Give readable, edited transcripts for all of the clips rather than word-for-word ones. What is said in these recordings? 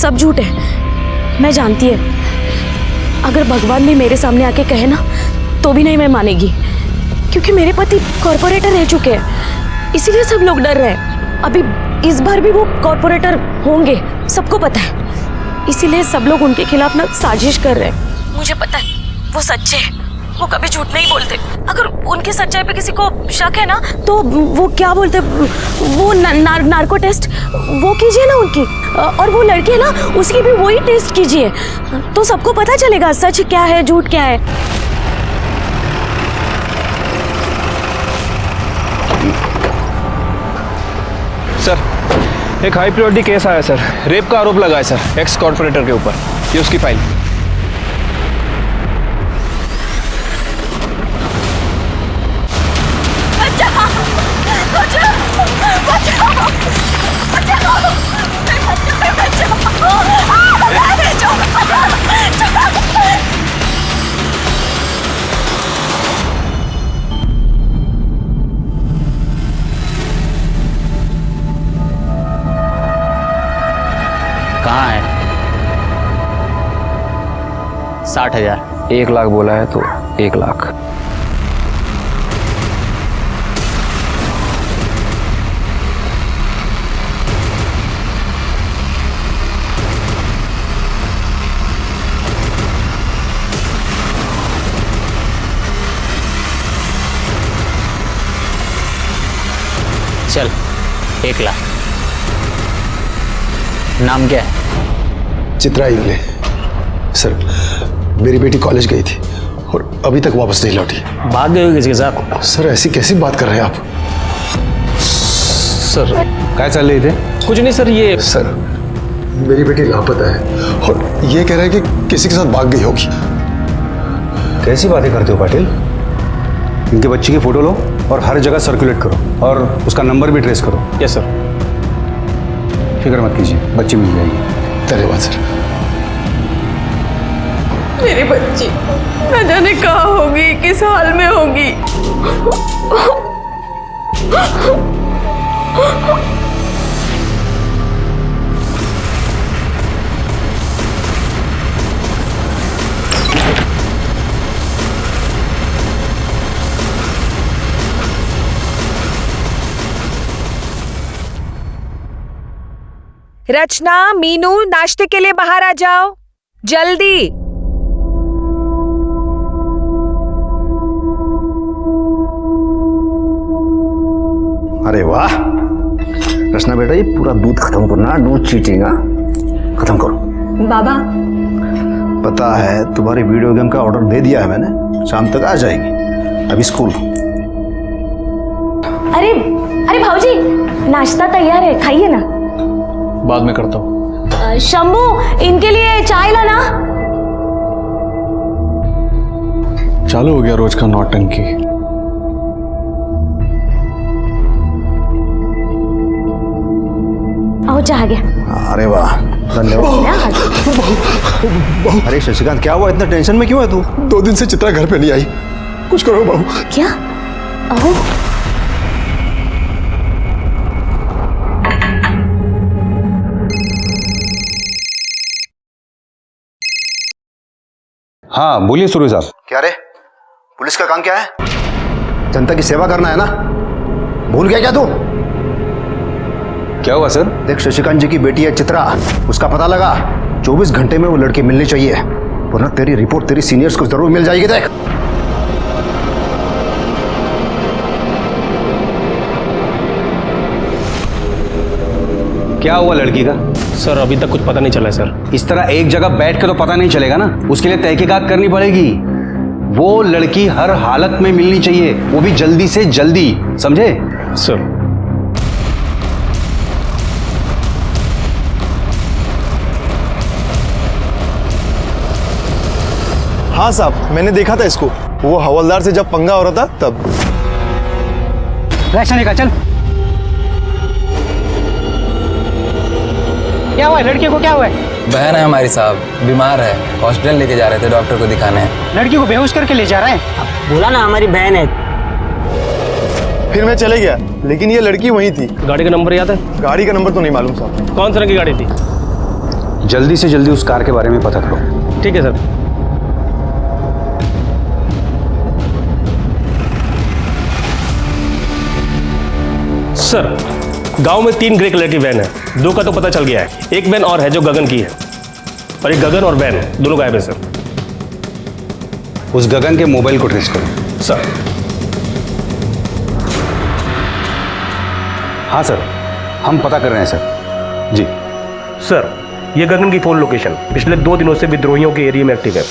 सब झूठ है, मैं जानती है। अगर भगवान भी मेरे सामने आके कहे ना तो भी नहीं मैं मानेगी, क्योंकि मेरे पति कॉर्पोरेटर रह चुके हैं, इसीलिए सब लोग डर रहे हैं। अभी इस बार भी वो कॉर्पोरेटर होंगे, सबको पता है, इसीलिए सब लोग उनके खिलाफ ना साजिश कर रहे हैं। मुझे पता है वो सच्चे हैं, वो कभी झूठ नहीं बोलते। अगर उनकी सच्चाई पे किसी को शक है ना तो वो क्या बोलते, वो नार्को टेस्ट वो कीजिए ना उनकी, और वो लड़की है ना उसकी भी वही टेस्ट कीजिए, तो सबको पता चलेगा सच क्या है झूठ क्या है। सर, एक हाई प्रायोरिटी केस आया सर, रेप का आरोप लगा है सर एक्स कॉर्पोरेटर के ऊपर। ये उसकी फाइल। कहाँ है? 60,000। 1 लाख बोला है तो 1 लाख। चल 1 लाख। नाम क्या है? चित्रा इंगले। सर, मेरी बेटी कॉलेज गई थी और अभी तक वापस नहीं लौटी। भाग गए हो किसी के साथ? सर, ऐसी कैसी बात कर रहे हैं आप? सर क्या चल रही थे? कुछ नहीं सर, ये सर, मेरी बेटी लापता है और ये कह रहा है कि किसी के साथ भाग गई होगी। कैसी बातें करते हो पाटिल? इनके बच्चे की फोटो लो और हर जगह सर्कुलेट करो और उसका नंबर भी ट्रेस करो। Yes sir. फिक्र मत कीजिए, बच्ची मिल जाएगी। धन्यवाद सर। मेरी बच्ची न जाने कहाँ होगी, किस हाल में होगी। रचना, मीनू, नाश्ते के लिए बाहर आ जाओ जल्दी। अरे वाह रचना बेटा, ये पूरा दूध खत्म करना, दूध चीटिंग खत्म करो। बाबा, पता है तुम्हारी वीडियो गेम का ऑर्डर दे दिया है मैंने, शाम तक आ जाएगी। अभी स्कूल। अरे अरे भाऊजी, नाश्ता तैयार है, खाइए ना। बाद में करता हूँ। शंभू, इनके लिए चाय लाना। चालू हो गया रोज का नौटंकी। आओ, चाह गया। अरे वाह, धन्यवाद। अरे शशिकांत, क्या हुआ? इतना टेंशन में क्यों है तू? 2 दिन से चित्रा घर पे नहीं आई, कुछ करो बहू। क्या? आओ। हाँ बोलिए सुरभि साहब। क्या रे, पुलिस का काम क्या है? जनता की सेवा करना है ना? भूल गया क्या तू? क्या हुआ सर? देख, शशिकांत जी की बेटी है चित्रा, उसका पता लगा। 24 घंटे में वो लड़की मिलनी चाहिए, वरना तेरी रिपोर्ट तेरी सीनियर्स को जरूर मिल जाएगी। देख, क्या हुआ लड़की का? सर अभी तक कुछ पता नहीं चला है सर। इस तरह एक जगह बैठ के तो पता नहीं चलेगा ना, उसके लिए तहकीकात करनी पड़ेगी। वो लड़की हर हालत में मिलनी चाहिए, वो भी जल्दी से जल्दी, समझे? सर हाँ साहब, मैंने देखा था इसको, वो हवलदार से जब पंगा हो रहा था तब। रिएक्शन का चल। क्या हुआ लड़की को? क्या हुआ है? बहन है हमारी साहब, बीमार है, हॉस्पिटल लेके जा रहे थे, डॉक्टर को दिखाने। लड़की को बेहोश करके ले जा रहे हैं? बोला ना हमारी बहन है। फिर मैं चले गया, लेकिन ये लड़की वहीं थी। गाड़ी का नंबर याद है? गाड़ी का नंबर तो नहीं मालूम साहब। कौन सी रंग की गाड़ी थी? जल्दी से जल्दी उस कार के बारे में पता करो। ठीक है सर। सर, गांव में 3 ग्रे कलर की वैन है, 2 का तो पता चल गया है, एक वैन और है जो गगन की है, और एक गगन और वैन दोनों गायब है सर। उस गगन के मोबाइल को ट्रेस करो। सर। हाँ सर, हम पता कर रहे हैं सर। जी सर, ये गगन की फोन लोकेशन पिछले 2 दिनों से विद्रोहियों के एरिया में एक्टिव है।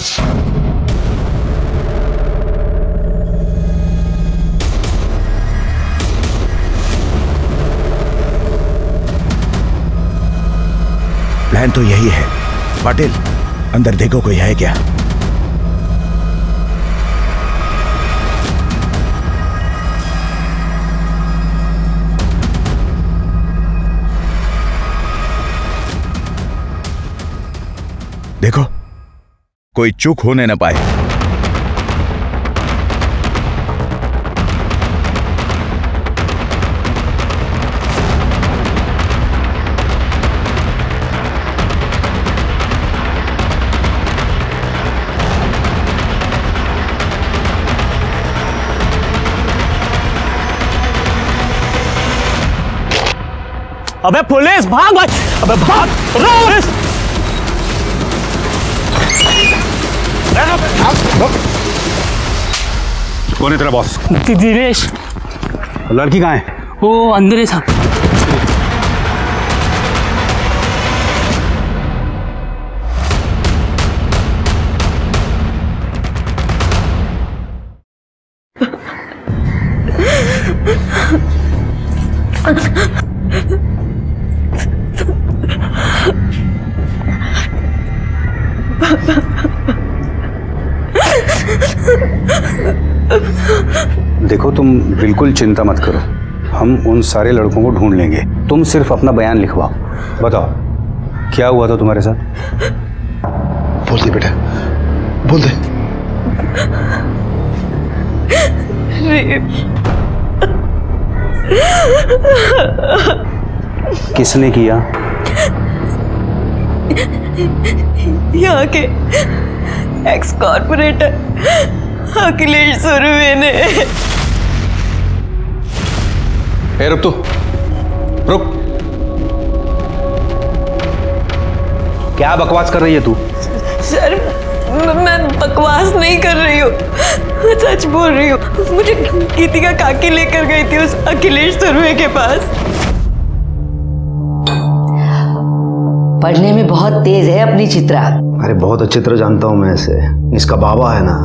प्लान तो यही है। पाटिल, अंदर देखो कोई है क्या। देखो कोई चूक होने न पाए। अबे पुलिस भाग मत! अबे भाग! पुलिस! कौन है तेरा बॉस? दिनेश। लड़की कहाँ है? वो अंदर है साहब। देखो, तुम बिल्कुल चिंता मत करो, हम उन सारे लड़कों को ढूंढ लेंगे। तुम सिर्फ अपना बयान लिखवाओ। बताओ क्या हुआ था तुम्हारे साथ? बोल दे बेटा, बोल दे। किसने किया? यहाँ के एक्स कॉर्पोरेटर अखिलेश सुरवे ने। रुक तू, रुक। क्या बकवास कर रही है तू? सर, मैं बकवास नहीं कर रही हूँ, मैं सच बोल रही हूँ। मुझे गीतिका काकी लेकर गई थी उस अखिलेश सुरवे के पास। पढ़ने में बहुत तेज है अपनी चित्रा। अरे बहुत अच्छी तरह जानता हूँ मैं इसे। इसका बाबा है ना,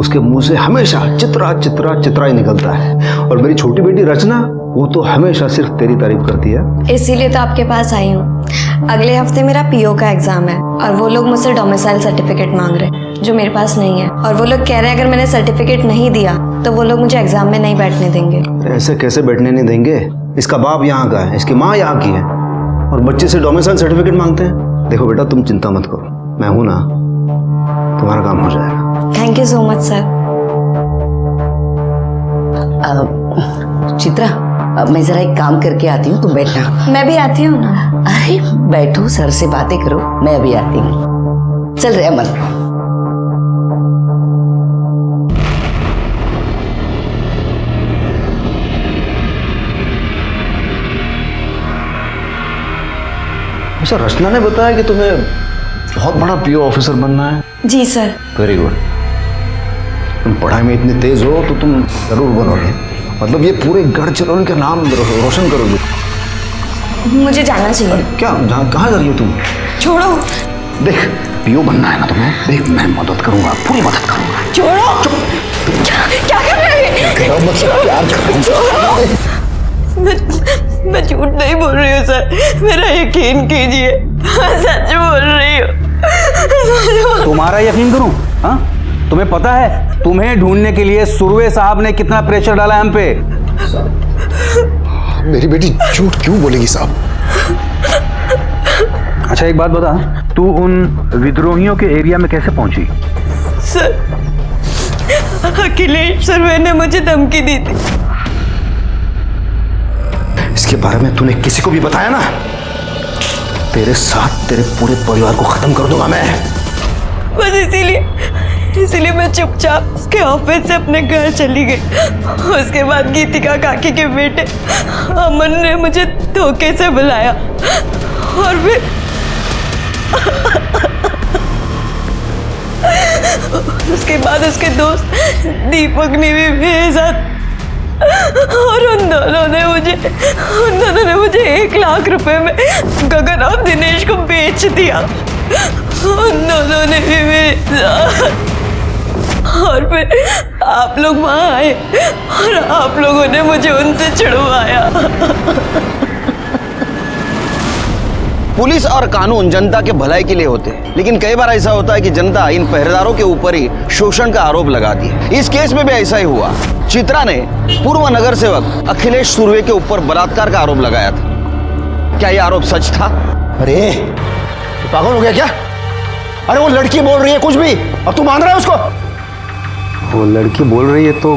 उसके मुंह से हमेशा चित्रा चित्रा चित्रा ही निकलता है। और मेरी छोटी बेटी रचना, वो तो हमेशा सिर्फ तेरी तारीफ करती है। इसीलिए तो आपके पास आई हूँ। अगले हफ्ते मेरा पीओ का एग्जाम है और वो लोग मुझसे डोमिसाइल सर्टिफिकेट मांग रहे हैं जो मेरे पास नहीं है। और वो लोग कह रहे हैं अगर मैंने सर्टिफिकेट नहीं दिया तो वो लोग मुझे एग्जाम में नहीं बैठने देंगे। ऐसे कैसे बैठने नहीं देंगे? इसका बाप यहाँ का है, इसकी माँ यहाँ की है, और बच्चे से डोमिसाइल सर्टिफिकेट मांगते हैं। देखो बेटा, तुम चिंता मत करो, मैं हूं ना, तुम्हारा काम हो जाएगा। Thank you so much sir. Chitra, मैं जरा एक काम करके आती हूँ, तुम बैठना। मैं भी आती हूँ ना। अरे बैठो, सर से बातें करो, मैं अभी आती हूँ। चल रहे अमन। अच्छा, रचना ने बताया कि तुम्हें बहुत बड़ा पीओ ऑफिसर बनना है। जी सर। Very good. तुम पढ़ाई में इतने तेज हो तो तुम जरूर बनोगे। मतलब ये पूरे गढ़चिरौली का नाम रोशन करोगे। मुझे जाना चाहिए। क्या, कहाँ जा रही हो तुम? छोड़ो। देख, पीओ बनना है ना तुम्हें, देख मैं मदद करूंगा, पूरी मदद करूंगा। छोड़ो। क्या कर रहे हैं? मैं झूठ नहीं बोल रही हूँ सर, मेरा यकीन कीजिए, मैं सच बोल रही हूँ। तुम्हारा यकीन करूं? हाँ, तुम्हें पता है तुम्हें ढूंढने के लिए सुरवे साहब ने कितना प्रेशर डाला है हम पे? मेरी बेटी झूठ क्यों बोलेगी साहब? अच्छा एक बात बता, तू उन विद्रोहियों के एरिया में कैसे पहुंची? सर, अखिलेश सुरवे ने मुझे धमकी दी थी। इसके बारे में तूने किसी को भी बताया ना तेरे साथ तेरे पूरे परिवार को खत्म कर दूंगा मैं। बस इसीलिए मैं चुपचाप उसके ऑफिस से अपने घर चली गई। उसके बाद गीतिका काकी के बेटे अमन ने मुझे धोखे से बुलाया और फिर उसके बाद उसके दोस्त दीपक ने भी मेरे साथ, और उन दोनों ने मुझे 1 लाख रुपए में गगन और दिनेश को बेच दिया। उन दोनों ने भी मेरे साथ, और फिर आप लोग वहां आए और आप लोगों ने मुझे उनसे छुड़वाया। पुलिस और कानून जनता के भलाई के लिए होते हैं, लेकिन कई बार ऐसा होता है कि जनता इन पहरेदारों के ऊपर ही शोषण का आरोप लगाती है। इस केस में भी ऐसा ही हुआ। चित्रा ने पूर्व नगर सेवक अखिलेश सुर्वे के ऊपर बलात्कार का आरोप लगाया था। क्या यह आरोप सच था? अरे तू पागल हो गया क्या? अरे वो लड़की बोल रही है कुछ भी, अब तू मान रहा है उसको? वो लड़की बोल रही है तो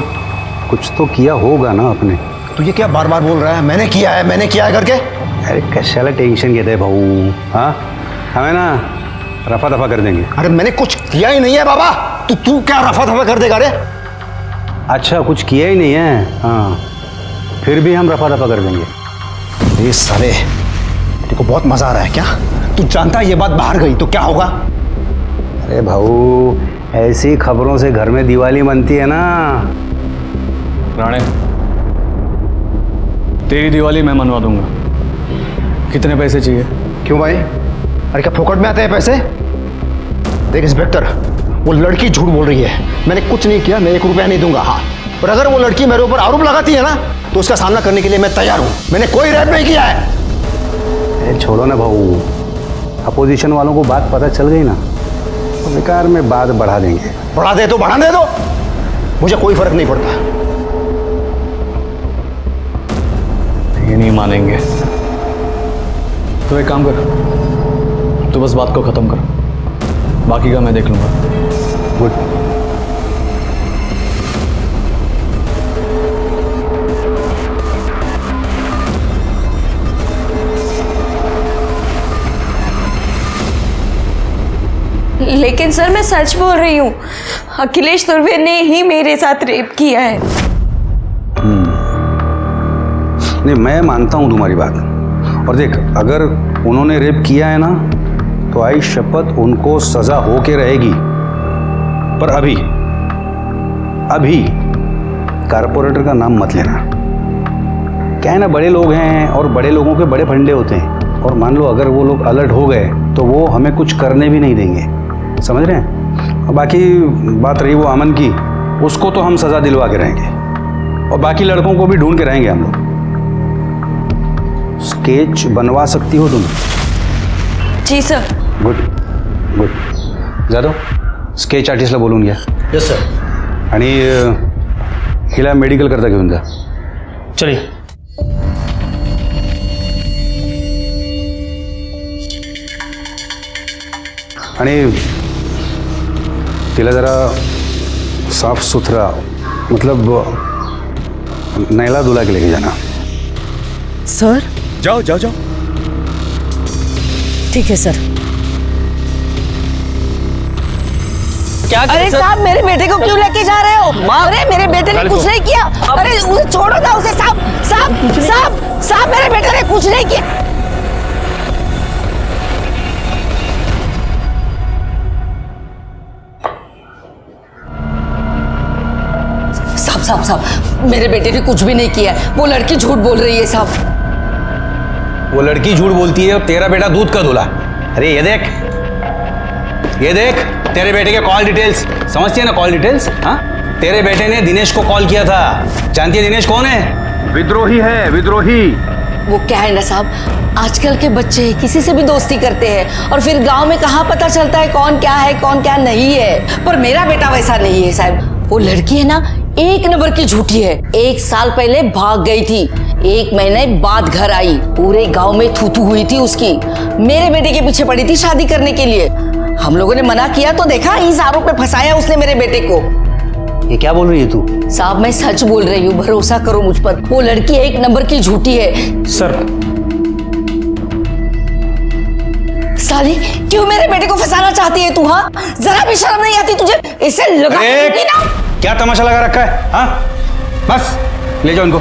कुछ तो किया होगा ना आपने। तू ये क्या बार बार बोल रहा है मैंने किया है करके? अरे कशाला टेंशन घेते भाऊ, हाँ हमें ना रफा दफा कर देंगे। अरे मैंने कुछ किया ही नहीं है बाबा, तू क्या रफा दफा कर देगा रे? अच्छा कुछ किया ही नहीं है, हाँ फिर भी हम रफा दफा कर देंगे। ये साले तेरे को बहुत मजा आ रहा है क्या? तू जानता है ये बात बाहर गई तो क्या होगा? अरे भाऊ ऐसी खबरों से घर में दिवाली मनती है ना। राणे तेरी दिवाली मैं मनवा दूंगा। कितने पैसे चाहिए? क्यों भाई? अरे क्या फोकट में आते हैं पैसे? देख इंस्पेक्टर, वो लड़की झूठ बोल रही है, मैंने कुछ नहीं किया, मैं 1 रुपया नहीं दूंगा। हाँ, और अगर वो लड़की मेरे ऊपर आरोप लगाती है ना तो उसका सामना करने के लिए मैं तैयार हूं। मैंने कोई रेप नहीं किया है। अरे छोड़ो ना भाऊ, अपोजिशन वालों को बात पता चल गई ना तो बेकार में बात बढ़ा देंगे। बढ़ा दे तो बढ़ा दे दो, मुझे कोई फर्क नहीं पड़ता। ये नहीं मानेंगे तो एक काम कर, तू बस बात को खत्म कर, बाकी का मैं देख लूंगा। गुड। लेकिन सर मैं सच बोल रही हूँ, अखिलेश सुर्वे ने ही मेरे साथ रेप किया है। नहीं मैं मानता हूं तुम्हारी बात, और देख अगर उन्होंने रेप किया है ना तो आई शपथ उनको सजा हो के रहेगी। पर अभी कारपोरेटर का नाम मत लेना। क्या है ना, बड़े लोग हैं और बड़े लोगों के बड़े फंडे होते हैं, और मान लो अगर वो लोग अलर्ट हो गए तो वो हमें कुछ करने भी नहीं देंगे, समझ रहे हैं। और बाकी बात रही वो अमन की, उसको तो हम सजा दिलवा के रहेंगे, और बाकी लड़कों को भी ढूंढ के रहेंगे हम लोग। स्केच बनवा सकती हो तुम? जी सर। गुड जाधव स्केच आर्टिस्टला बोलून घ्या। Yes sir. आणि हिला मेडिकल करता घेऊन जा। चलिए। आणि तिला जरा साफ सुथरा मतलब नैला धुला के लेके जाना। सर जाओ जाओ जाओ। ठीक है सर। क्या अरे साहब मेरे बेटे को क्यों लेके जा रहे हो? अरे मेरे बेटे ने कुछ नहीं किया। अरे उसे छोड़ो ना उसे। साहब मेरे बेटे ने कुछ नहीं किया। साहब मेरे बेटे ने कुछ भी नहीं किया, वो लड़की झूठ बोल रही है साहब। वो लड़की झूठ बोलती है और तेरा बेटा दूध का धुला। अरे ये देख तेरे बेटे के कॉल डिटेल्स, समझती है ना कॉल डिटेल्स? हाँ तेरे बेटे ने दिनेश को कॉल किया था। जानती है दिनेश कौन है? विद्रोही है, विद्रोही। वो क्या है ना साहब, आजकल के बच्चे किसी से भी दोस्ती करते हैं और फिर गांव में कहाँ पता चलता है कौन क्या है कौन क्या नहीं है। पर मेरा बेटा वैसा नहीं है साहब। वो लड़की है ना 1 नंबर की झूठी है। 1 साल पहले भाग गई थी, 1 महीने बाद घर आई, पूरे गांव में थू हुई थी उसकी। मेरे बेटे के पीछे पड़ी थी शादी करने के लिए। हम लोगों ने मना किया तो देखा इस आरोप में फंसाया उसने मेरे बेटे को। ये क्या बोल रही है तू? साहब मैं सच बोल रही हूँ, भरोसा करो मुझ पर। वो लड़की 1 नंबर की झूठी है। सर साली, क्यों मेरे बेटे को फंसाना चाहती है तू? हाँ, जरा भी शर्म नहीं आती तुझे? इसे लगा ना। क्या तमाशा लगा रखा है? हाँ, बस ले जाओ इनको।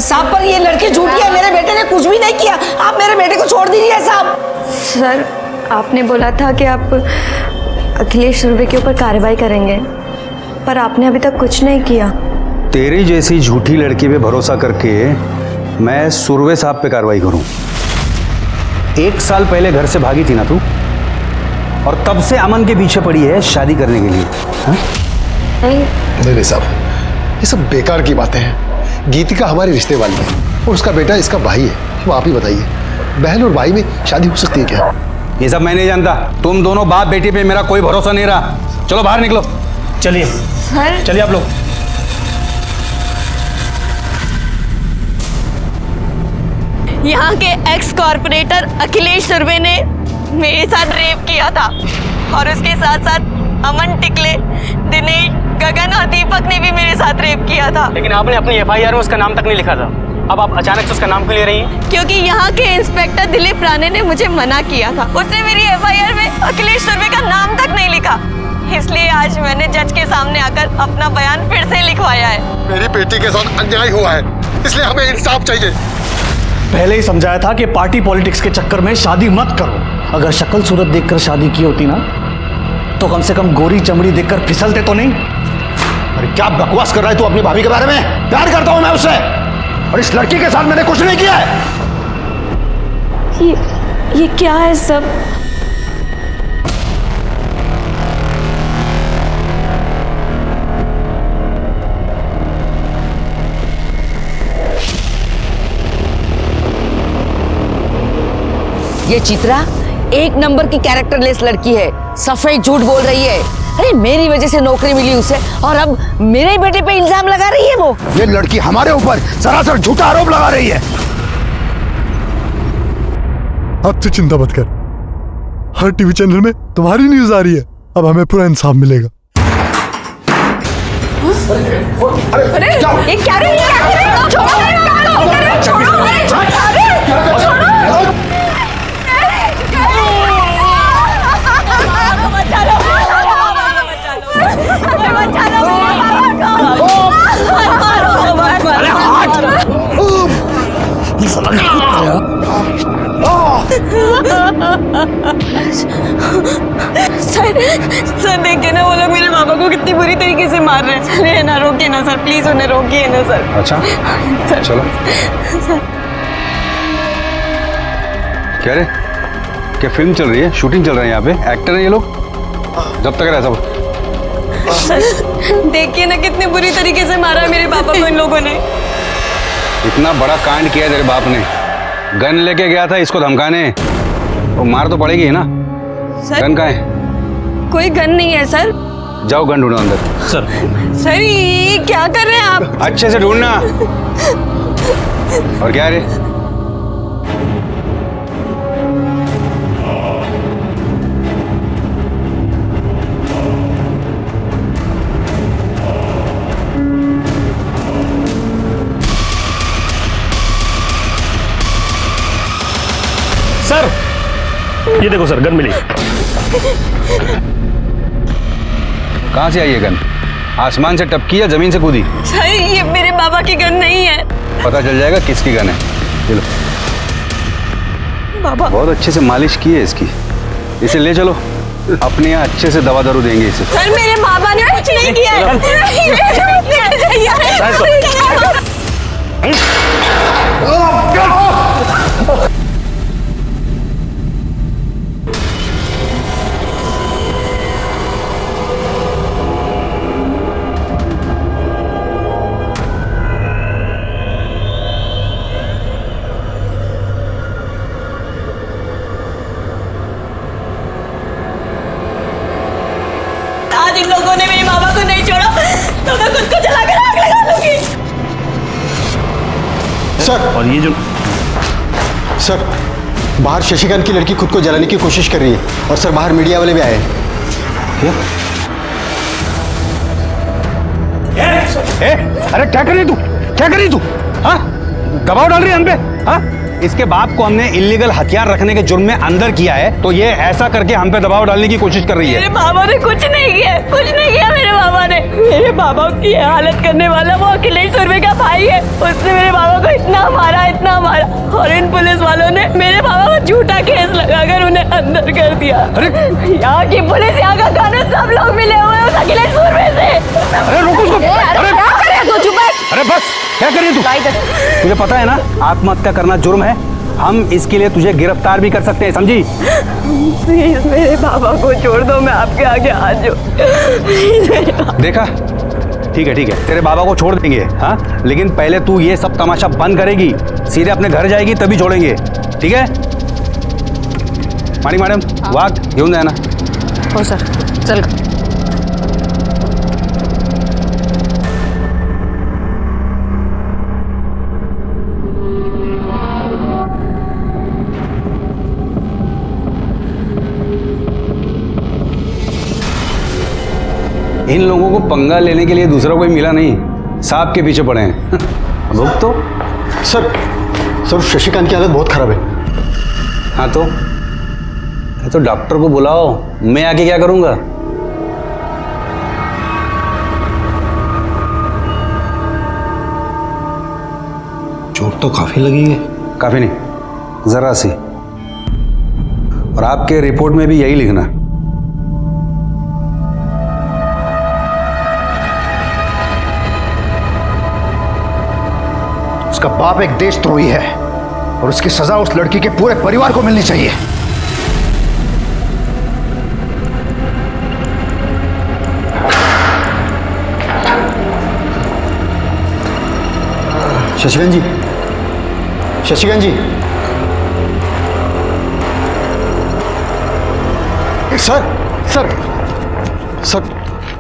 साहब, पर ये लड़की झूठी है, मेरे बेटे ने कुछ भी नहीं किया। आप मेरे बेटे को छोड़ दीजिए साहब। सर, आपने बोला था कि आप अखिलेश सुरवे के ऊपर कार्रवाई करेंगे, पर आपने अभी तक कुछ नहीं किया। तेरी जैसी झूठी लड़की पे भरोसा करके मैं सुरवे साहब पे कार्रवाई करूं? 1 साल पहले घर से भागी थी ना तू, और तब से अमन के पीछे पड़ी है शादी करने के लिए। हाँ? नहीं साहब, ये सब बेकार की बातें हैं। गीतिका हमारे रिश्ते वाली है और उसका बेटा इसका भाई है। अब आप ही बताइए, बहन और भाई में शादी हो सकती है क्या? ये सब मैं नहीं जानता। तुम दोनों बाप बेटी पे मेरा कोई भरोसा नहीं रहा। चलो बाहर निकलो। चलिए सर, चलिए आप लोग। यहाँ के एक्स कॉर्पोरेटर अखिलेश सुरवे ने मेरे साथ रेप किया था, और उसके साथ साथ अमन टिकले, दिनेश, गगन और दीपक ने भी मेरे साथ रेप किया था। लेकिन आपने अपनी FIR में उसका नाम तक नहीं लिखा था। अब आप अचानक से उसका नाम क्यों ले रही हैं? क्योंकि यहाँ के इंस्पेक्टर दिलीप राणे ने मुझे मना किया था। उसने मेरी FIR में अखिलेश सुरवे का नाम तक नहीं लिखा, इसलिए आज मैंने जज के सामने आकर अपना बयान फिर से लिखवाया है। मेरी बेटी के साथ अन्याय हुआ है, इसलिए हमें इंसाफ चाहिए। पहले ही समझाया था कि पार्टी पॉलिटिक्स के चक्कर में शादी मत करो। अगर शक्ल सूरत देखकर शादी की होती ना, तो कम से कम गोरी चमड़ी देखकर फिसलते तो नहीं। अरे क्या बकवास कर रहा है तू अपनी भाभी के बारे में? प्यार करता हूं मैं उससे, और इस लड़की के साथ मैंने कुछ नहीं किया है। ये क्या है सब? ये चित्रा 1 नंबर की कैरेक्टरलेस लड़की है, सफेद झूठ बोल रही है। अरे मेरी वजह से नौकरी मिली उसे, और अब मेरे बेटे पे इल्जाम लगा रही है वो। ये लड़की हमारे ऊपर सरासर झूठा आरोप लगा रही है। अब तू चिंता मत कर, हर टीवी चैनल में तुम्हारी न्यूज आ रही है। अब हमें पूरा इंसाफ मिलेगा। अरे ये क्या रे? सर देखिए ना, वो लोग मेरे पापा को कितनी बुरी तरीके से मार रहे हैं। अरे ना, रोकिए ना सर, प्लीज उन्हें रोकिए ना सर। अच्छा सर, चलो। क्या रे, क्या फिल्म चल रही है? शूटिंग चल रहा है यहाँ पे? एक्टर हैं ये लोग? जब तक रहा सब। सर देखिए ना, कितनी बुरी तरीके से मारा है मेरे पापा को इन लोगों ने। इतना बड़ा कांड किया तेरे बाप ने, गन लेके गया था इसको धमकाने, तो मार तो पड़ेगी ना। सर, गन कहाँ है? कोई गन नहीं है सर। जाओ गन ढूंढो अंदर। सर ये क्या कर रहे हैं आप? अच्छे से ढूंढना। और क्या रे? सर ये देखो सर, गन मिली। कहाँ से आई ये गन? आसमान से टपकी या जमीन से कूदी? सर ये मेरे बाबा की गन नहीं है। पता चल जाएगा किसकी गन है। चलो। बाबा बहुत अच्छे से मालिश की है इसकी। इसे ले चलो, अपने यहाँ अच्छे से दवा दारू देंगे इसे। सर मेरे बाबा ने कुछ नहीं किया है। आज इन लोगों ने मेरे बाबा को नहीं छोड़ा तो मैं खुद को जलाकर आग लगा दूंगी। सर, और ये जो सर बाहर शशिकांत की लड़की खुद को जलाने की कोशिश कर रही है, और सर बाहर मीडिया वाले भी आए हैं। अरे क्या कर रही तू? क्या कर रही तू? हाँ, दबाव डाल रही है हम पे? हाँ, इसके बाप को हमने इलीगल हथियार रखने के जुर्म में अंदर किया है, तो ये ऐसा करके हम पे दबाव डालने की कोशिश कर रही है। मेरे बाबा ने कुछ नहीं किया, कुछ नहीं किया मेरे बाबा ने। मेरे बाबा की हालत करने वाला वो अखिलेश सुरवे का भाई है। उसने मेरे बाबा को इतना मारा, और इन पुलिस वालों ने मेरे बाबा को झूठा केस लगाकर उन्हें अंदर कर दिया। यहाँ की पुलिस, यहाँ का कानून, सब लोग मिले हुए उस अखिलेश सुरवे से। अरे रुको उसको। अरे क्या करे तू, चुप है। अरे बस, क्या कर रही है तू? तुझे पता है ना आत्महत्या करना जुर्म है। हम इसके लिए तुझे गिरफ्तार भी कर सकते हैं, समझी? प्लीज मेरे बाबा को छोड़ दो, मैं आपके आगे हाथ जोड़। देखा, ठीक है, तेरे बाबा को छोड़ देंगे, हाँ, लेकिन पहले तू ये सब तमाशा बंद करेगी, सीधे अपने घर जाएगी, तभी छोड़ेंगे, ठीक है? माणिक मॅडम, वाघ घेऊन जाए ना। हो सर, चल। इन लोगों को पंगा लेने के लिए दूसरा कोई मिला नहीं, सांप के पीछे पड़े हैं। रुक तो। सर शशिकांत की हालत बहुत खराब है। हाँ तो डॉक्टर को बुलाओ, मैं आके क्या करूंगा? चोट तो काफी लगी है। काफी नहीं, जरा सी। और आपके रिपोर्ट में भी यही लिखना। उसका बाप एक देशद्रोही है और उसकी सजा उस लड़की के पूरे परिवार को मिलनी चाहिए। शशिकांत जी, सर,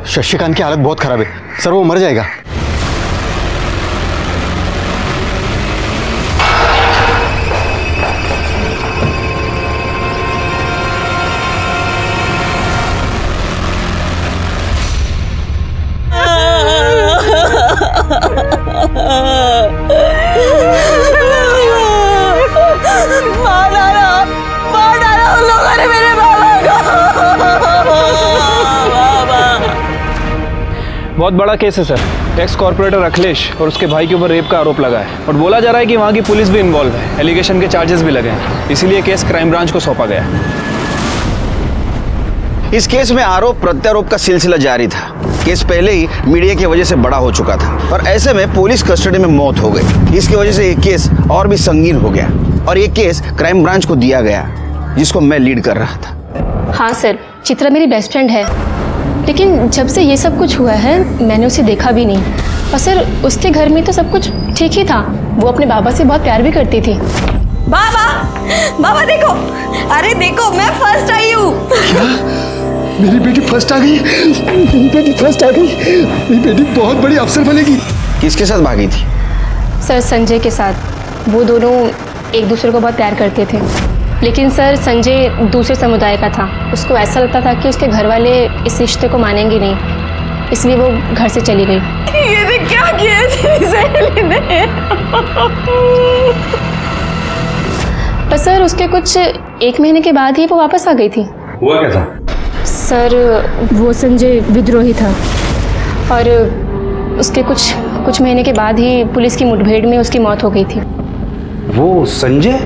शशिकांत की हालत बहुत खराब है सर, वो मर जाएगा। मार डाला उन लोगों ने मेरे बाबा को। बहुत बड़ा केस है सर। एक्स कॉर्पोरेटर अखिलेश और उसके भाई के ऊपर रेप का आरोप लगा है और बोला जा रहा है कि वहाँ की पुलिस भी इन्वॉल्व है। एलिगेशन के चार्जेस भी लगे हैं, इसीलिए केस क्राइम ब्रांच को सौंपा गया है। इस केस में आरोप प्रत्यारोप का सिलसिला जारी था। केस पहले ही मीडिया की वजह से बड़ा हो चुका था और ऐसे में पुलिस कस्टडी में मौत हो गई। इसकी वजह से ये केस और भी संगीन हो गया और ये केस क्राइम ब्रांच को दिया गया, जिसको मैं लीड कर रहा था। हाँ सर, चित्रा मेरी बेस्ट फ्रेंड है, लेकिन जब से ये सब कुछ हुआ है मैंने उसे देखा भी नहीं। और सर उसके घर में तो सब कुछ ठीक ही था, वो अपने बाबा से बहुत प्यार भी करती थी। बाबा देखो, अरे देखो मैं फर्स्ट आई हूँ। मेरी बेटी फर्स्ट आ गई, मेरी बेटी बहुत बड़ी अफसर बनेगी। किसके साथ भागी थी? सर संजय के साथ। वो दोनों एक दूसरे को बहुत प्यार करते थे, लेकिन सर संजय दूसरे समुदाय का था। उसको ऐसा लगता था कि उसके घर वाले इस रिश्ते को मानेंगे नहीं, इसलिए वो घर से चली गई। ये क्या किया? पर सर उसके कुछ 1 महीने के बाद ही वो वापस आ गई थी। हुआ क्या था? सर वो संजय विद्रोही था और उसके कुछ महीने के बाद ही पुलिस की मुठभेड़ में उसकी मौत हो गई थी। वो संजय?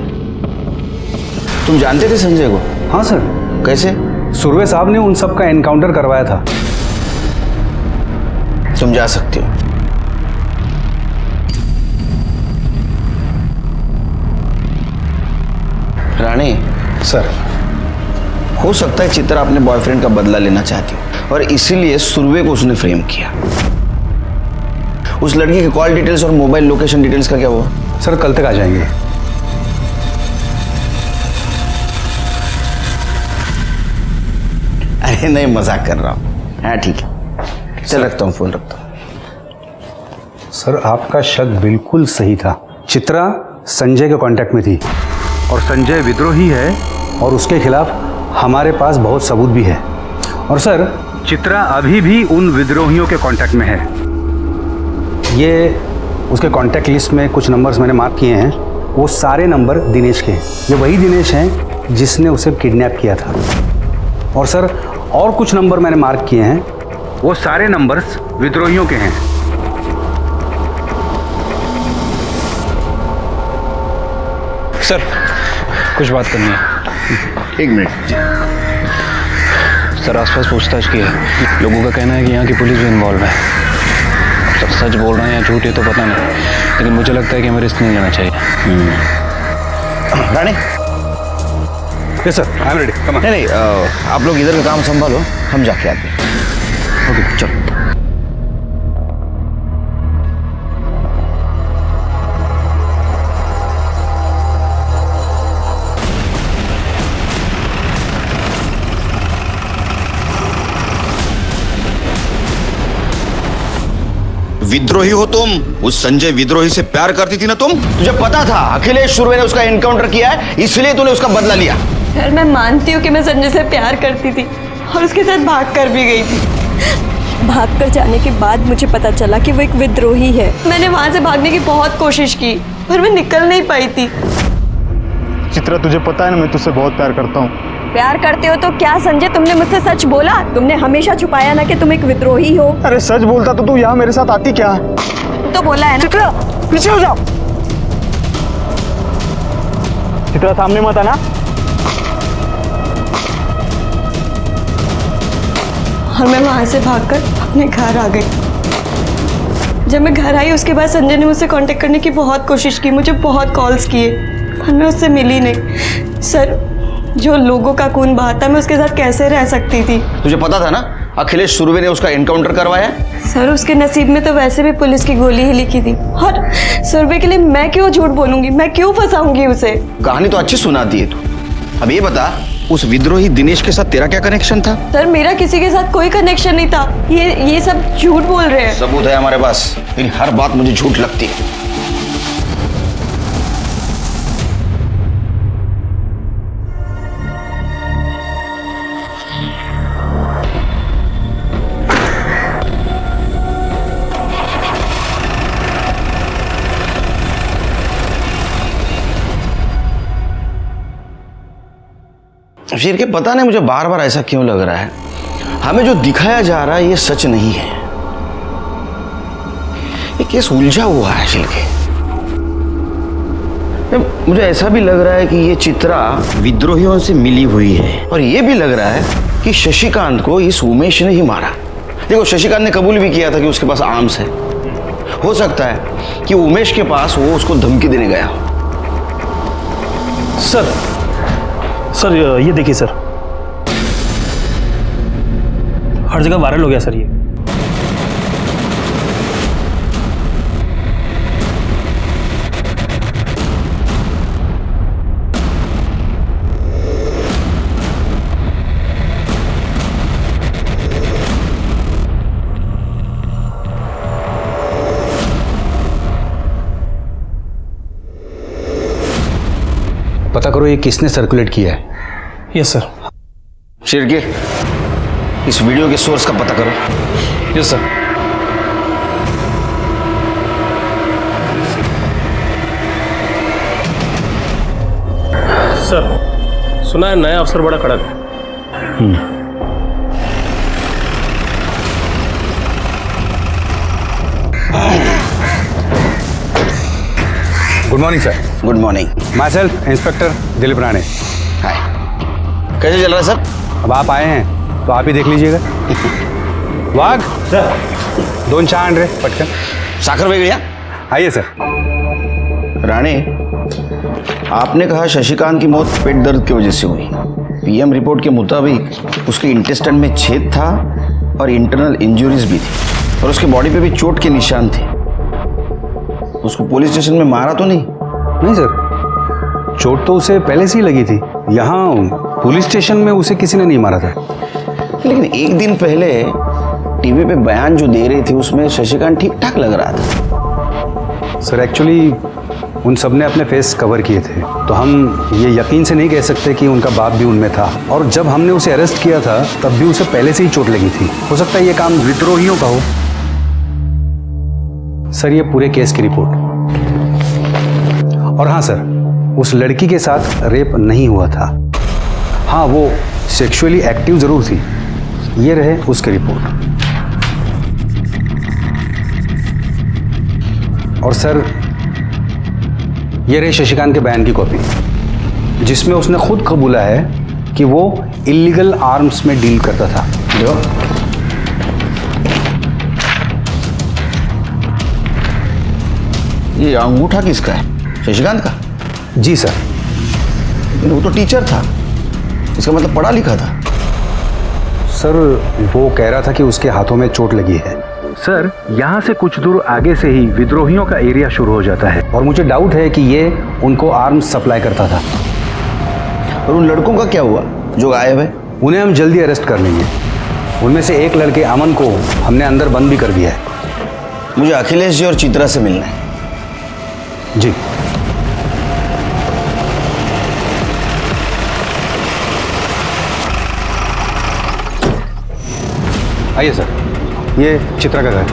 तुम जानते थे संजय को? हाँ सर। कैसे? सुरवे साहब ने उन सब का एनकाउंटर करवाया था। तुम जा सकते हो। रानी सर, हो सकता है चित्रा अपने बॉयफ्रेंड का बदला लेना चाहती हो और इसीलिए सुरवे को उसने फ्रेम किया। उस लड़की के कॉल डिटेल्स और मोबाइल लोकेशन डिटेल्स का क्या हुआ? सर कल तक आ जाएंगे। अरे नहीं, मजाक कर रहा हूँ। हाँ ठीक है, चल रखता हूँ, फोन रखता हूँ। सर आपका शक बिल्कुल सही था। चित्रा संजय के कांटेक्ट में थी और संजय विद्रोही है और उसके खिलाफ हमारे पास बहुत सबूत भी है। और सर चित्रा अभी भी उन विद्रोहियों के कांटेक्ट में है। ये उसके कांटेक्ट लिस्ट में कुछ नंबर्स मैंने मार्क किए हैं, वो सारे नंबर दिनेश के हैं। ये वही दिनेश हैं जिसने उसे किडनैप किया था। और सर और कुछ नंबर मैंने मार्क किए हैं, वो सारे नंबर्स विद्रोहियों के हैं। सर कुछ बात करनी है। 1 मिनट। सर आसपास पूछताछ की है, लोगों का कहना है कि यहाँ की पुलिस भी इन्वॉल्व है। सर सच बोल रहे हैं या झूठ, ये तो पता नहीं, लेकिन मुझे लगता है कि हमें रिस्क नहीं लेना चाहिए। Rani, yes sir, I am ready. नहीं, आप लोग इधर का काम संभालो, हम जाके आते हैं। ओके चलो। विद्रोही हो तुम? उस संजय विद्रोही से प्यार करती थी ना तुम? तुझे पता था अखिलेश सुरवे ने उसका एनकाउंटर किया है, इसलिए तूने उसका बदला लिया। सर मैं मानती हूँ कि मैं संजय से प्यार करती थी और उसके साथ भाग कर भी गई थी। भाग कर जाने के बाद मुझे पता चला कि वो एक विद्रोही है। मैंने वहां से भागने की बहुत कोशिश की पर मैं निकल नहीं पाई थी। चित्रा, तुझे पता है ना मैं तुझसे बहुत प्यार करता हूँ। प्यार करते हो तो क्या संजय तुमने मुझसे सच बोला? तुमने हमेशा छुपाया ना कि तुम एक विद्रोही हो। अरे सच बोलता तो तू यहाँ मेरे साथ आती क्या? तो बोला है ना। चित्रा पीछे हो जाओ। चित्रा सामने मत आना। और मैं वहां से भागकर अपने घर आ गई। जब मैं घर आई उसके बाद संजय ने मुझसे कांटेक्ट करने की बहुत कोशिश की, मुझे बहुत कॉल्स किए पर मैं उससे मिली नहीं। सर जो लोगों का खून बहाता मैं उसके साथ कैसे रह सकती थी? तुझे पता था ना अखिलेश सुरवे ने उसका एनकाउंटर करवाया? सर उसके नसीब में तो वैसे भी पुलिस की गोली ही लिखी थी और सुरवे के लिए मैं क्यों झूठ बोलूंगी, मैं क्यों फंसाऊंगी उसे? कहानी तो अच्छी सुनाती है तू। अब ये बता, उस विद्रोही दिनेश के साथ तेरा क्या कनेक्शन था? सर मेरा किसी के साथ कोई कनेक्शन नहीं था। ये सब झूठ बोल रहे हैं। सबूत है हमारे पास, लेकिन हर बात मुझे झूठ लगती है। शेर के पता नहीं मुझे बार बार ऐसा क्यों लग रहा है, हमें जो दिखाया जा रहा है ये सच नहीं है। ये केस उलझा हुआ है शेर के। मुझे ऐसा भी लग रहा है कि ये चित्रा विद्रोहियों से मिली हुई है और ये भी लग रहा है कि शशिकांत को इस उमेश ने ही मारा। देखो शशिकांत ने कबूल भी किया था कि उसके पास आर्म्स है। हो सकता है कि उमेश के पास वो उसको धमकी देने गया हो। सर ये देखिए सर, हर जगह वायरल हो गया सर ये। पता करो ये किसने सर्कुलेट किया है। Yes sir. शिरके, इस वीडियो के सोर्स का पता करो। Yes sir. सर सुना है नया अफसर बड़ा कड़क है। Good morning sir. Good morning. Myself inspector Dilip Rane. Hi, कैसे चल रहा है सब? अब आप आए हैं तो आप ही देख लीजिएगा। वाघ सर, 2 चहा आण रे पटकन। साखर वेगळ्या। आइए सर। राणे, आपने कहा शशिकांत की मौत पेट दर्द की वजह से हुई। पीएम रिपोर्ट के मुताबिक उसके इंटेस्टाइन में छेद था और इंटरनल इंजरीज भी थी और उसके बॉडी पे भी चोट के निशान थे। उसको पुलिस स्टेशन में मारा तो नहीं? नहीं सर, चोट तो उसे पहले से ही लगी थी। यहाँ पुलिस स्टेशन में उसे किसी ने नहीं मारा था। लेकिन एक दिन पहले टीवी पे बयान जो दे रही थी उसमें शशिकांत ठीक ठाक लग रहा था। सर एक्चुअली उन सब ने अपने फेस कवर किए थे, तो हम ये यकीन से नहीं कह सकते कि उनका बाप भी उनमें था। और जब हमने उसे अरेस्ट किया था तब भी उसे पहले से ही चोट लगी थी। हो सकता है ये काम विद्रोहियों का हो। सर ये पूरे केस की रिपोर्ट और हाँ सर, उस लड़की के साथ रेप नहीं हुआ था। हाँ, वो सेक्सुअली एक्टिव जरूर थी। ये रहे उसकी रिपोर्ट। और सर, ये रहे शशिकांत के बयान की कॉपी, जिसमें उसने खुद कबूला है कि वो इलीगल आर्म्स में डील करता था। ये अंगूठा किसका है? शशिकांत का? जी सर। लेकिन वो तो टीचर था, इसका मतलब पढ़ा लिखा था। सर, वो कह रहा था कि उसके हाथों में चोट लगी है। सर, यहाँ से कुछ दूर आगे से ही विद्रोहियों का एरिया शुरू हो जाता है और मुझे डाउट है कि ये उनको आर्म्स सप्लाई करता था। और उन लड़कों का क्या हुआ जो गायब है? उन्हें हम जल्दी अरेस्ट कर लेंगे। उनमें से एक लड़के अमन को हमने अंदर बंद भी कर दिया है। मुझे अखिलेश जी और चित्रा से मिलना है। जी। आइए सर, ये चित्रा का घर।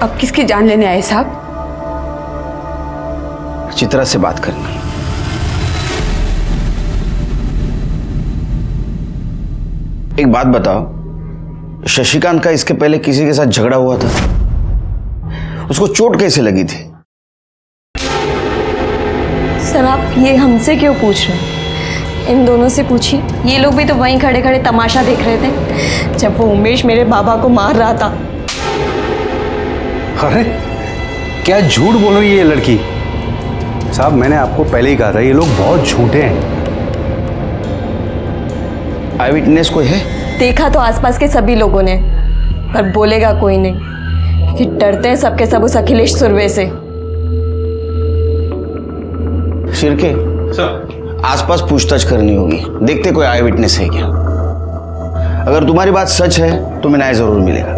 अब किसकी जान लेने आए साहब? चित्रा से बात करनी। एक बात बताओ, शशिकांत का इसके पहले किसी के साथ झगड़ा हुआ था? उसको चोट कैसे लगी थी? सर, आप ये हमसे क्यों पूछ रहे हैं? इन दोनों से पूछिए। ये लोग भी तो वहीं खड़े खड़े तमाशा देख रहे थे जब वो उमेश मेरे बाबा को मार रहा था। अरे, क्या झूठ बोल रही है ये लड़की? साहब, मैंने आपको पहले ही कहा था, ये लोग बहुत झूठे हैं। आई विटनेस कोई है? देखा तो आसपास के सभी लोगों ने, पर बोलेगा कोई नहीं कि डरते हैं सबके सब उस अखिलेश सुरवे से। शिरके सर, आसपास पूछताछ करनी होगी, देखते कोई आई विटनेस है क्या। अगर तुम्हारी बात सच है तो न्याय जरूर मिलेगा।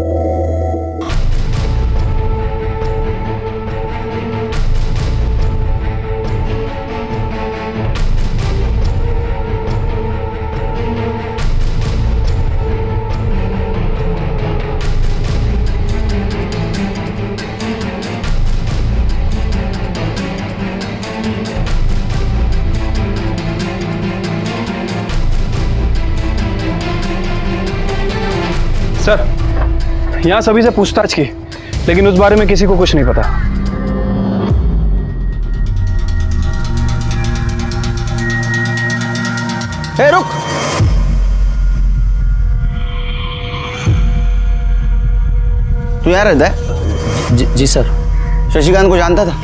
सर, यहाँ सभी से पूछताछ की, लेकिन उस बारे में किसी को कुछ नहीं पता। ए, रुक। तू यहाँ रहता है? जी सर। शशिकांत को जानता था?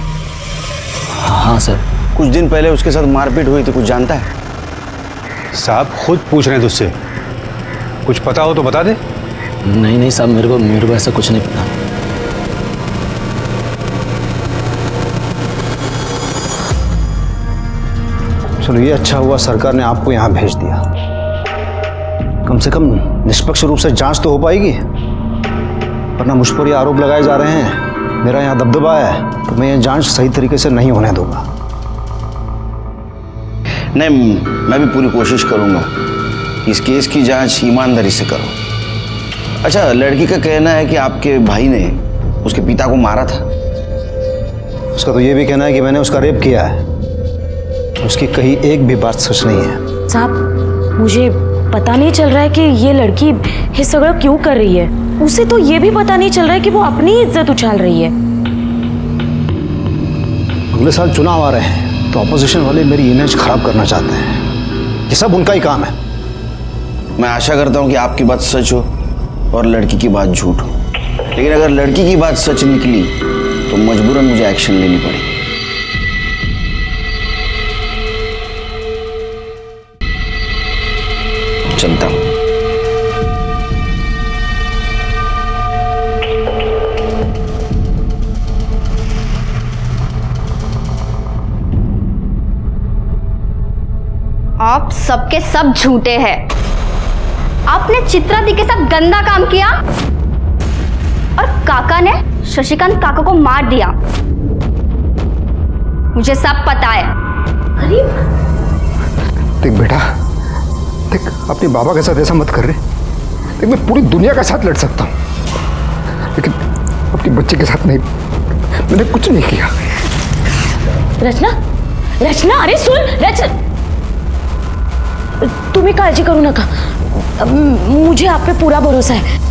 हाँ सर। कुछ दिन पहले उसके साथ मारपीट हुई थी, कुछ जानता है? साहब, खुद पूछ रहे हैं तुझसे, कुछ पता हो तो बता दे। नहीं साहब, मेरे को ऐसा कुछ नहीं पता। चलो, ये अच्छा हुआ सरकार ने आपको यहाँ भेज दिया। कम से कम निष्पक्ष रूप से जांच तो हो पाएगी, वरना मुझ पर ये आरोप लगाए जा रहे हैं, मेरा यहाँ दबदबा है, तो मैं ये जांच सही तरीके से नहीं होने दूंगा। नहीं, मैं भी पूरी कोशिश करूंगा इस केस की जांच ईमानदारी से करो। अच्छा, लड़की का कहना है कि आपके भाई ने उसके पिता को मारा था। उसका तो ये भी कहना है कि मैंने उसका रेप किया है। उसकी कहीं एक भी बात सच नहीं है। साहब, मुझे पता नहीं चल रहा है कि ये लड़की ये सगळं क्यों कर रही है। उसे तो ये भी पता नहीं चल रहा है कि वो अपनी इज्जत उछाल रही है। अगले साल चुनाव आ रहे हैं, तो ऑपोजिशन वाले मेरी इमेज खराब करना चाहते हैं। ये सब उनका ही काम है। मैं आशा करता हूँ कि आपकी बात सच हो और लड़की की बात झूठ हो, लेकिन अगर लड़की की बात सच निकली तो मजबूरन मुझे एक्शन लेनी पड़ेगी। चलता हूँ। आप सबके सब झूठे हैं। आपने चित्रा दी के साथ गंदा काम किया और काका ने शशिकांत काका को मार दिया। मुझे सब पता है। अरे देख बेटा, देख अपने बाबा के साथ ऐसा मत कर रहे। देख मैं पूरी दुनिया के साथ लड़ सकता हूँ, लेकिन अपने बच्चे के साथ नहीं। मैंने कुछ नहीं किया। रचना, रचना, अरे सुन रचना, तुम्हें काळजी करू नका, मुझे आप पे पूरा भरोसा है।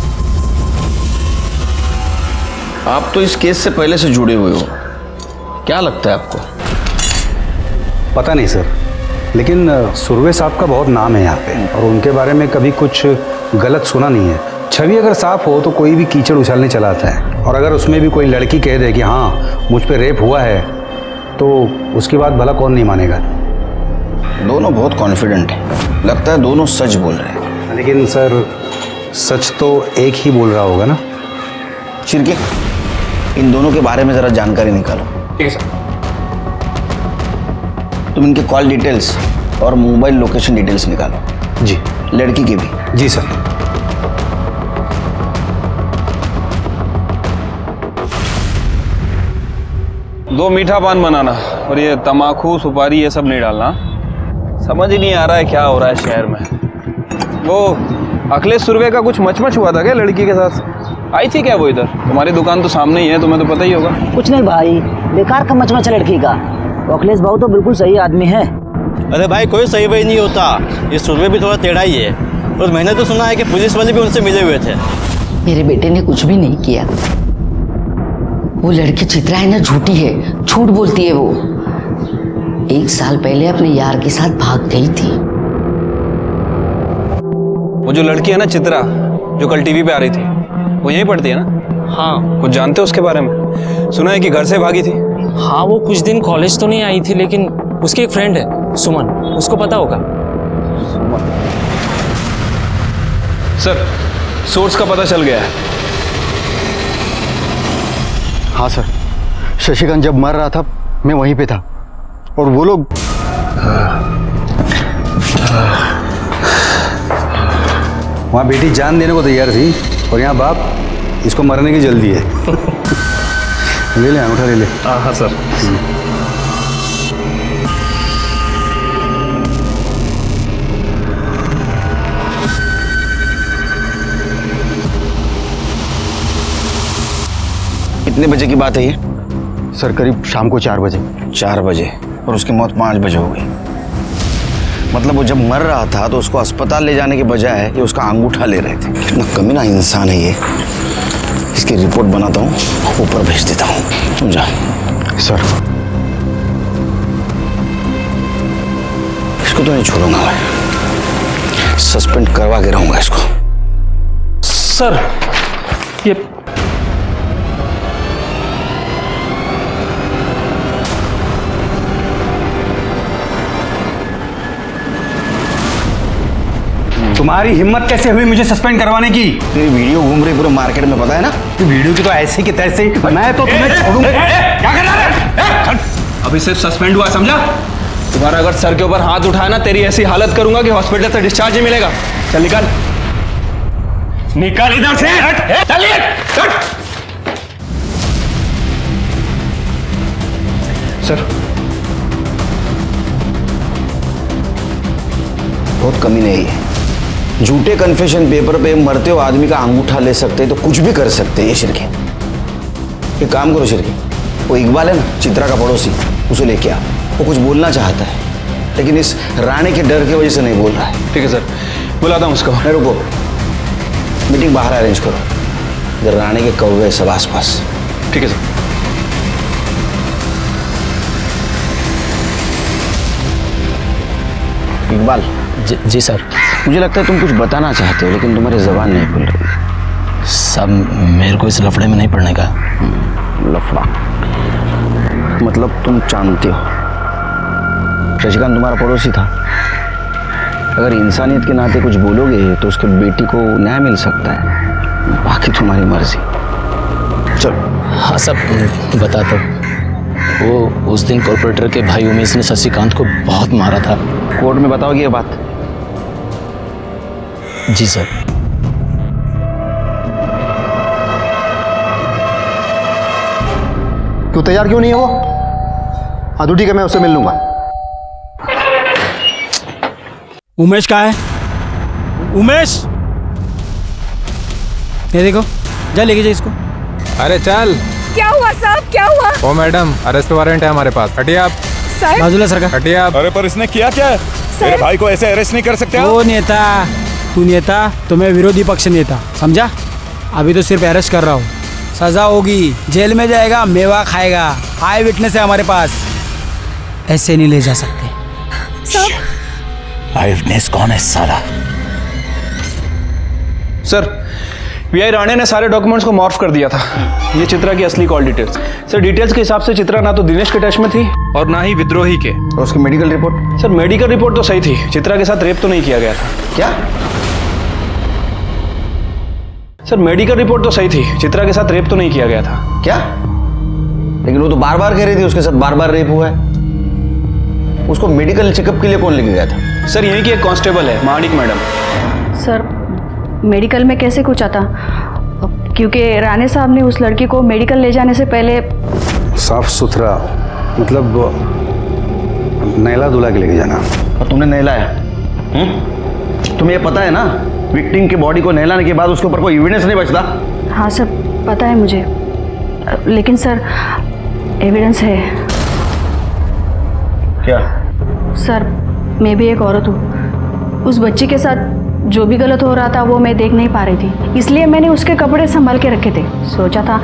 आप तो इस केस से पहले से जुड़े हुए हो, क्या लगता है आपको? पता नहीं सर, लेकिन सुरवे साहब का बहुत नाम है यहाँ पे, और उनके बारे में कभी कुछ गलत सुना नहीं है। छवि अगर साफ हो तो कोई भी कीचड़ उछालने चला आता है, और अगर उसमें भी कोई लड़की कह दे कि हाँ मुझ पे रेप हुआ है, तो उसकी बात भला कौन नहीं मानेगा। दोनों बहुत कॉन्फिडेंट हैं, लगता है दोनों सच बोल रहे हैं। लेकिन सर सच तो एक ही बोल रहा होगा ना। शिर्के, इन दोनों के बारे में जरा जानकारी निकालो। ठीक है सर। तुम इनके कॉल डिटेल्स और मोबाइल लोकेशन डिटेल्स निकालो। जी। लड़की की भी। जी सर। दो मीठा पान बनाना, और ये तमाकू सुपारी ये सब नहीं डालना। समझ ही नहीं आ रहा है क्या हो रहा है शहर में। वो अखिलेश सुरवे का कुछ मचमच हुआ था क्या लड़की के साथ? आई थी क्या वो इधर? तुम्हारी दुकान तो सामने ही है, तुम्हें तो पता ही होगा। कुछ नहीं भाई, बेकार का मचमच लड़की का। अखिलेश भाऊ तो बिल्कुल सही आदमी है। अरे भाई कोई सही वही नहीं होता, ये सुरवे भी थोड़ा टेढ़ा ही है। और मैंने तो सुना है कि पुलिस वाले भी उनसे मिले हुए थे। मेरे बेटे ने कुछ भी नहीं किया। वो लड़की चित्रा है ना, झूठी है, झूठ बोलती है। वो 1 साल पहले अपने यार के साथ भाग गई थी। वो जो लड़की है ना चित्रा, जो कल टीवी पे आ रही थी, वो यहीं पढ़ती है ना? हाँ। कुछ जानते हो उसके बारे में? सुना है कि घर से भागी थी। हाँ, वो कुछ दिन कॉलेज तो नहीं आई थी, लेकिन उसकी एक फ्रेंड है सुमन, उसको पता होगा। सर, सोर्स का पता चल गया है। हाँ सर, शशिकांत जब मर रहा था मैं वहीं पे था, और वो लोग वहाँ बेटी जान देने को तैयार थी, और यहाँ बाप इसको मरने की जल्दी है। ले ले अंगूठा ले ले। हाँ सर। कितने बजे की बात है ये? सर करीब शाम को 4 बजे। 4 बजे, और उसकी मौत 5 बजे हो गई। मतलब वो जब मर रहा था तो उसको अस्पताल ले जाने के बजाय ये उसका अंगूठा ले रहे थे। कितना कमीना इंसान है ये। इसकी रिपोर्ट बनाता हूँ, ऊपर भेज देता हूँ। तुम जा। सर इसको तो नहीं छोड़ूंगा मैं, सस्पेंड करवा के रहूंगा इसको। सर ये तुम्हारी हिम्मत कैसे हुई मुझे सस्पेंड करवाने की? तेरी वीडियो घूम रही पूरे मार्केट में, पता है ना? वीडियो की तो ऐसे की तैसे, मैं तो तुम्हें छोड़ूंगा। क्या कर रहा है? अभी सिर्फ सस्पेंड हुआ, समझा? तुम्हारा अगर सर के ऊपर हाथ उठाया ना, तेरी ऐसी हालत करूंगा कि हॉस्पिटल से डिस्चार्ज ही मिलेगा। चल निकल, निकल इधर से। चलिए सर। बहुत कमी नहीं है। झूठे कन्फेशन पेपर पे मरते हो आदमी का अंगूठा ले सकते हैं तो कुछ भी कर सकते हैं ये शिरके। एक काम करो शिरके, वो इकबाल है ना चित्रा का पड़ोसी, उसे लेके आओ। वो कुछ बोलना चाहता है, लेकिन इस राणे के डर की वजह से नहीं बोल रहा है। ठीक है सर, बुलाता हूँ उसको। नहीं रुको, मीटिंग बाहर अरेंज करो, इधर राणे के कौवे सब आसपास। ठीक है सर। इकबाल। जी सर। मुझे लगता है तुम कुछ बताना चाहते हो, लेकिन तुम्हारी जबान नहीं खुल रही। सब मेरे को इस लफड़े में नहीं पड़ने का। लफड़ा मतलब तुम जानते हो शशिकांत तुम्हारा पड़ोसी था। अगर इंसानियत के नाते कुछ बोलोगे तो उसके बेटी को न्याय मिल सकता है, बाकी तुम्हारी मर्जी। चलो। हाँ सब बता दो। वो उस दिन कॉर्पोरेटर के भाई उमेश ने शशिकांत को बहुत मारा था। कोर्ट में बताओगे ये बात? जी सर। क्यों तैयार क्यों नहीं है वो? हाँ तो ठीक है, मैं उससे मिल लूंगा। उमेश कहाँ है? उमेश, ये देखो, जा लेके जा इसको। अरे चल। क्या हुआ साहब, क्या हुआ? ओ मैडम, अरेस्ट वारंट है हमारे पास, हटिए आप। साहब बाजूला सरका। हटिए आप। अरे पर इसने किया क्या है? मेरे भाई को ऐसे अरेस्ट नहीं कर सकते आप। वो नेता, तू नेता तो मैं विरोधी पक्ष नेता, समझा? अभी तो सिर्फ अरेस्ट कर रहा हूँ, सजा होगी, जेल में जाएगा, मेवा खाएगा। आई विटनेस है हमारे पास, ऐसे नहीं ले जा सकते। आई विटनेस कौन है साला? सर, पीआई राणे ने सारे डॉक्यूमेंट्स को मॉर्फ कर दिया था। ये चित्रा की असली कॉल डिटेल्स। सर, डिटेल्स के हिसाब से चित्रा ना तो दिनेश के टच में थी और ना ही विद्रोही के। और उसकी medical report? Sir, medical report तो सही थी, चित्रा के साथ रेप तो नहीं किया गया था। क्या? सर, मेडिकल रिपोर्ट तो सही थी, चित्रा के साथ रेप तो नहीं किया गया था। क्या? लेकिन वो तो बार बार कह रही थी उसके साथ बार बार रेप हुआ है। उसको मेडिकल चेकअप के लिए कौन लेके गया था? सर, यहीं की एक कांस्टेबल है, महानिक मैडम। सर, मेडिकल में कैसे कुछ आता? क्योंकि राणे साहब ने उस लड़की को मेडिकल ले जाने से पहले साफ सुथरा, मतलब नहला धुला के लेके जाना। और तुमने नहलाया? तुम्हें ये पता है ना, विक्टिम की बॉडी को नहलाने के बाद उसके ऊपर कोई एविडेंस नहीं बचता। हाँ सर, पता है मुझे, लेकिन सर एविडेंस है। क्या? सर, मैं भी एक औरत हूँ। उस बच्ची के साथ जो भी गलत हो रहा था वो मैं देख नहीं पा रही थी, इसलिए मैंने उसके कपड़े संभाल के रखे थे। सोचा था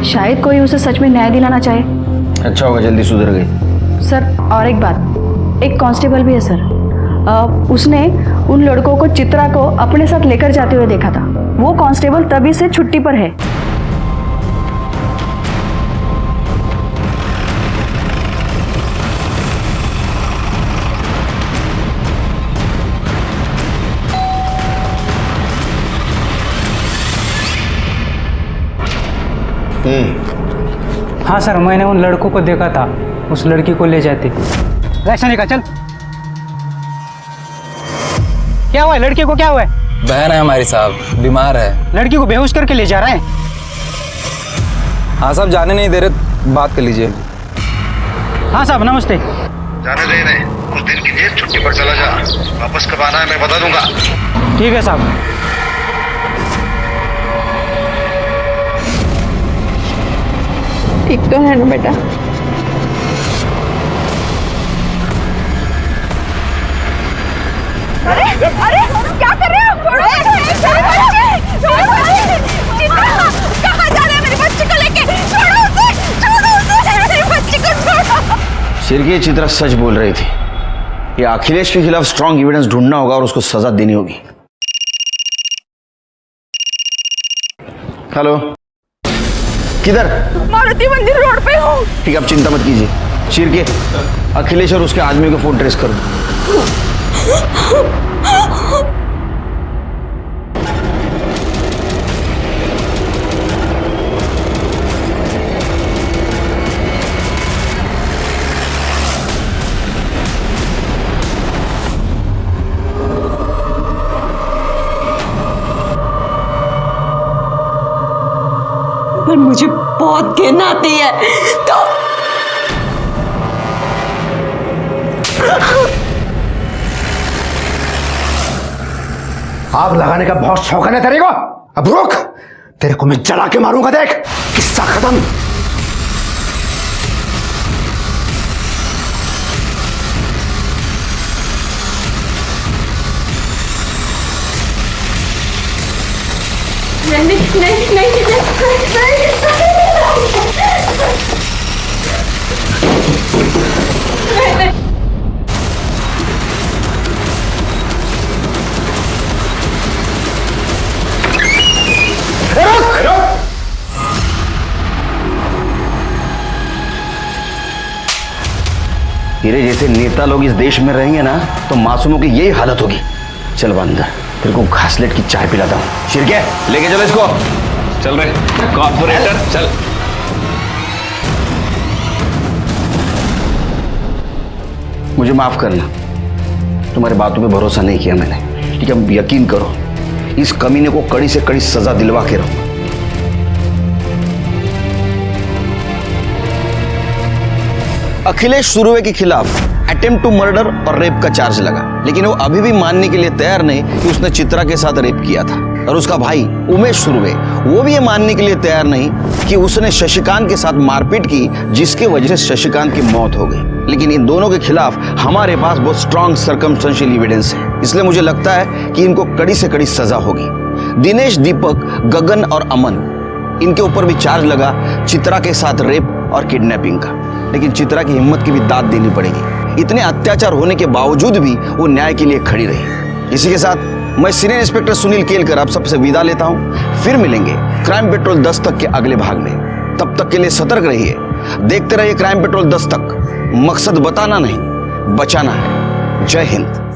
शायद कोई उसे सच में न्याय दिलाना चाहे। अच्छा होगा, जल्दी सुधर गई। सर, और एक बात, एक कांस्टेबल भी है सर, उसने उन लड़कों को, चित्रा को अपने साथ लेकर जाते हुए देखा था। वो कांस्टेबल तभी से छुट्टी पर है। हाँ सर, मैंने उन लड़कों को देखा था, उस लड़की को ले जाते। ऐसा नहीं कहा, चल। क्या हुआ है लड़के को, क्या हुआ है? बहन है हमारी साहब, बीमार है। लड़की को बेहोश करके ले जा रहे हैं। हाँ साहब, जाने नहीं दे रहे, बात कर लीजिए। हाँ साहब, नमस्ते। जाने दे रहे, कुछ दिन की जेल छुट्टी पर चला जा, वापस कब आना है मैं बता दूंगा। ठीक है साहब। ठीक तो है ना बेटा? अरे अरे क्या कर रहे हो? कहाँ जा रहे हैं मेरे बच्चे को लेके? छोड़ो उसे, मेरे बच्चे को छोड़ो। सिर्फ चित्रा सच बोल रही थी। ये अखिलेश के खिलाफ स्ट्रॉन्ग एविडेंस ढूंढना होगा और उसको सजा देनी होगी। हेलो, किधर? मारुति मंदिर रोड पे हूँ। ठीक है, आप चिंता मत कीजिए। शिरके, अखिलेश और उसके आदमी को फोन ट्रेस करो। पर मुझे बहुत घिन आती है तो आग लगाने का बहुत शौक है ना तेरे को? अब रुक, तेरे को मैं जला के मारूंगा, देख। किस्सा खत्म। तेरे जैसे नेता लोग इस देश में रहेंगे ना तो मासूमों की यही हालत होगी। चल अंदर, तेरे को घासलेट की चाय पिलाता हूँ। शिरके, लेके चलो इसको। चल रहे कॉर्पोरेटर, चल। मुझे माफ करना, तुम्हारी बातों पे भरोसा नहीं किया मैंने। ठीक है, यकीन करो, इस कमीने को कड़ी से कड़ी सजा दिलवा के रहूंगा। अखिलेश सुरवे के खिलाफ अटेम्प्ट टू मर्डर और रेप का चार्ज लगा, लेकिन वो अभी भी मानने के लिए तैयार नहीं कि उसने चित्रा के साथ रेप किया था। और उसका भाई उमेश सुर्वे, वो भी ये मानने के लिए तैयार नहीं कि उसने शशिकांत के साथ मारपीट की, जिसके वजह से शशिकांत की मौत हो गई। लेकिन इन दोनों के खिलाफ हमारे पास बहुत स्ट्रॉन्ग सर्कमस्टेंशियल एविडेंस है, इसलिए मुझे लगता है कि इनको कड़ी से कड़ी सजा होगी। दिनेश, दीपक, गगन और अमन, इनके ऊपर भी चार्ज लगा चित्रा के साथ रेप और किडनैपिंग का। लेकिन चित्रा की हिम्मत की भी दाद देनी पड़ेगी। इतने अत्याचार होने के बावजूद भी वो न्याय के लिए खड़ी रही। इसी के साथ मैं सीनियर इंस्पेक्टर सुनील केलकर आप सबसे विदा लेता हूं। फिर मिलेंगे क्राइम पेट्रोल 10 तक के अगले भाग में। तब तक के लिए सतर्क रहिए, देखते रहिए क्राइम पेट्रोल 10 तक। मकसद बताना नहीं, बचाना है। जय हिंद।